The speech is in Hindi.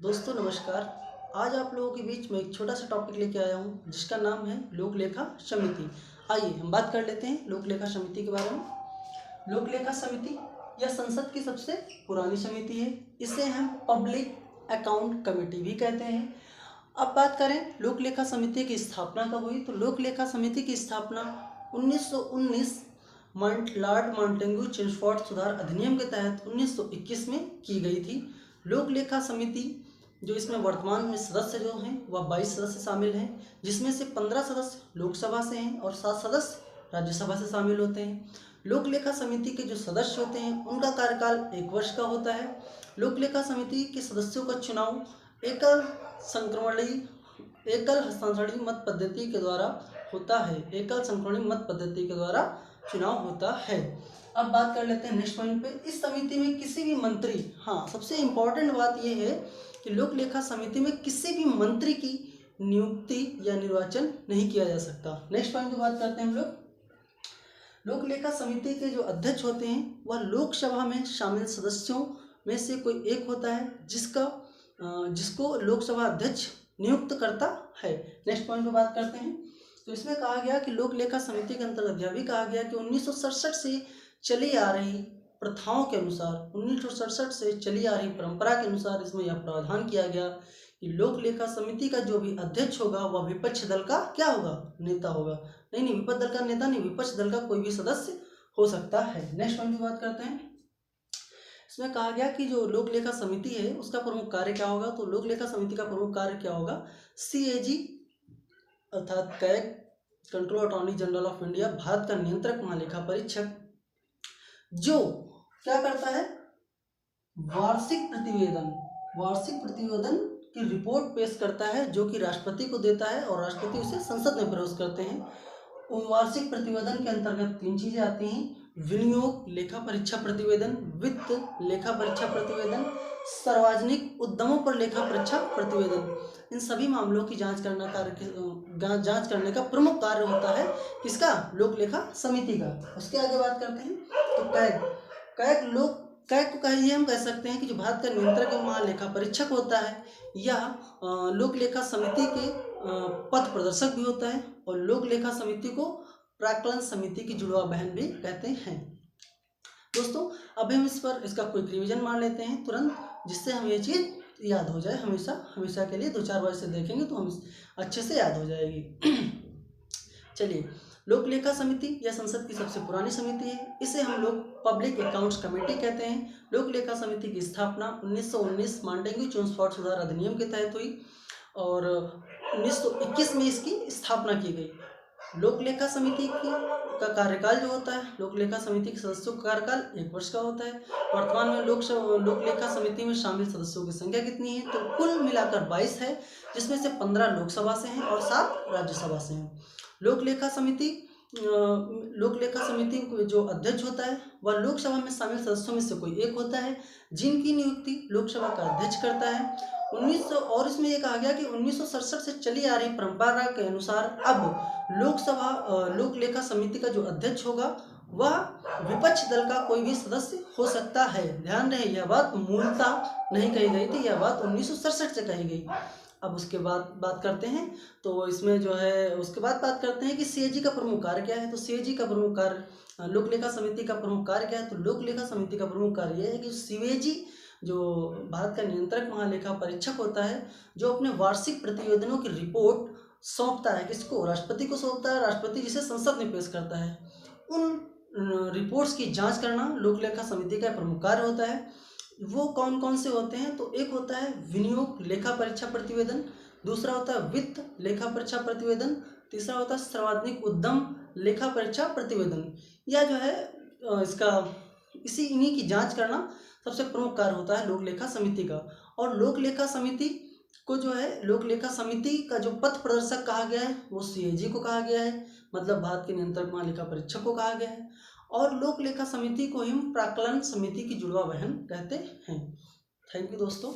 दोस्तों नमस्कार। आज आप लोगों के बीच में एक छोटा सा टॉपिक लेके आया हूँ जिसका नाम है लोक लेखा समिति। आइए हम बात कर लेते हैं लोक लेखा समिति के बारे में। लोक लेखा समिति यह संसद की सबसे पुरानी समिति है। इसे हम पब्लिक अकाउंट कमेटी भी कहते हैं। अब बात करें लोक लेखा समिति की स्थापना कब हुई, तो लोक लेखा समिति की स्थापना 1919 लॉर्ड माउंटेन्यू चेम्सफोर्ड सुधार अधिनियम के तहत 1921 में की गई थी। लोक लेखा समिति जो इसमें वर्तमान में सदस्य जो हैं वह 22 सदस्य शामिल हैं, जिसमें से 15 सदस्य लोकसभा से हैं और 7 सदस्य राज्यसभा से शामिल होते हैं। लोक लेखा समिति के जो सदस्य होते हैं उनका कार्यकाल 1 वर्ष का होता है। लोक लेखा समिति के सदस्यों का चुनाव एकल हस्तांतरणीय मत पद्धति के द्वारा होता है। एकल संक्रमणीय मत पद्धति के द्वारा चुनाव होता है। अब बात कर लेते हैं नेक्स्ट पॉइंट पे। इस समिति में किसी भी मंत्री, हाँ सबसे इम्पोर्टेंट बात यह है कि लोक लेखा समिति में किसी भी मंत्री की नियुक्ति या निर्वाचन नहीं किया जा सकता। नेक्स्ट पॉइंट की बात करते हैं हम लोग। लोक लेखा समिति के जो अध्यक्ष होते हैं वह लोकसभा में शामिल सदस्यों में से कोई एक होता है जिसको लोकसभा अध्यक्ष नियुक्त करता है। नेक्स्ट पॉइंट पे बात करते हैं। तो इसमें कहा गया कि लोक लेखा समिति के अंतर्गत यह भी कहा गया कि 1967 से चली आ रही प्रथाओं के अनुसार, 1967 से चली आ रही परंपरा के अनुसार इसमें यह प्रावधान किया गया कि लोक लेखा समिति का जो भी अध्यक्ष होगा वह विपक्ष दल का क्या होगा, नेता होगा। नहीं, विपक्ष दल का नेता नहीं, विपक्ष दल का कोई भी सदस्य हो सकता है। नेक्स्ट पॉइंट की बात करते हैं। इसमें कहा गया कि जो लोक लेखा समिति है उसका प्रमुख कार्य क्या होगा, तो लोक लेखा समिति का प्रमुख कार्य क्या होगा, CAG अर्थात CAG, control attorney general of India, Bharat का नियंत्रक महालेखा परीक्षक, जो क्या करता है, वार्षिक प्रतिवेदन की रिपोर्ट पेश करता है जो कि राष्ट्रपति को देता है और राष्ट्रपति उसे संसद में प्रवेश करते हैं। उन वार्षिक प्रतिवेदन के अंतर्गत 3 चीजें आती हैं: विनियोग लेखा परीक्षा प्रतिवेदन, वित्त लेखा परीक्षा प्रतिवेदन, सार्वजनिक उद्यमों पर लेखा परीक्षा प्रतिवेदन। इन सभी मामलों की जांच करने का प्रमुख कार्य होता है किसका, लोक लेखा समिति का। उसके आगे बात करते हैं। तो कैग को कहिए हम कह सकते हैं कि जो भारत का नियंत्रक एवं महालेखा परीक्षक होता है, यह लोक लेखा समिति के पथ प्रदर्शक भी होता है और लोक लेखा समिति को प्राक्कलन समिति की जुड़वा बहन भी कहते हैं। दोस्तों अब हम इस पर इसका क्विक रिवीजन मार लेते हैं तुरंत, जिससे हमें ये चीज़ याद हो जाए हमेशा के लिए। 2-4 बार से देखेंगे तो हम अच्छे से याद हो जाएगी। चलिए, लोक लेखा समिति यह संसद की सबसे पुरानी समिति है। इसे हम लोग पब्लिक अकाउंट्स कमेटी कहते हैं। लोक लेखा समिति की स्थापना 1919 माउंटेन्यू चेम्सफोर्ड सुधार अधिनियम के तहत हुई और 1921 में इसकी स्थापना की गई। लोक लेखा समिति का कार्यकाल जो होता है, लोक लेखा समिति के सदस्यों का कार्यकाल 1 वर्ष का होता है। वर्तमान में लोक लेखा समिति में शामिल सदस्यों की संख्या कितनी है, तो कुल मिलाकर 22 है, जिसमें से 15 लोकसभा से हैं और 7 राज्यसभा से हैं। लोक लेखा समिति जो अध्यक्ष होता है वह लोकसभा में शामिल सदस्यों में से कोई एक होता है, जिनकी नियुक्ति लोकसभा का अध्यक्ष करता है। 1900 और इसमें यह कहा गया कि 1967 से चली आ रही परंपरा के अनुसार अब लोक लेखा समिति का जो अध्यक्ष होगा वह विपक्ष दल का कोई भी सदस्य हो सकता है। ध्यान रहे, यह बात मूलतः नहीं कही गई थी, यह बात 1967 से कही गई। अब उसके बाद बात करते हैं, तो इसमें जो है उसके बाद बात करते हैं कि CAG का प्रमुख कार्य क्या है। तो CAG का प्रमुख कार्य, लोक लेखा समिति का प्रमुख कार्य क्या है, तो लोक लेखा समिति का प्रमुख कार्य यह है कि CAG जो भारत का नियंत्रक महालेखा परीक्षक होता है, जो अपने वार्षिक प्रतिवेदनों की रिपोर्ट सौंपता है किसको, राष्ट्रपति को सौंपता है, राष्ट्रपति जिसे संसद में पेश करता है। उन रिपोर्ट्स की जांच करना लोक लेखा समिति का प्रमुख कार्य होता है। वो कौन कौन से होते हैं, तो एक होता है विनियोग लेखा परीक्षा प्रतिवेदन, दूसरा होता है वित्त लेखा परीक्षा प्रतिवेदन, तीसरा होता है सार्वजनिक उद्यम लेखा परीक्षा प्रतिवेदन। यह जो है इन्हीं की जांच करना सबसे प्रमुख कार्य होता है लोक लेखा समिति का। और लोक लेखा समिति को जो है, लोक लेखा समिति का जो पथ प्रदर्शक कहा गया है वो CAG को कहा गया है, मतलब भारत के नियंत्रक महालेखा परीक्षक को कहा गया है। और लोक लेखा समिति को हम प्राक्कलन समिति की जुड़वा बहन कहते हैं। थैंक यू दोस्तों।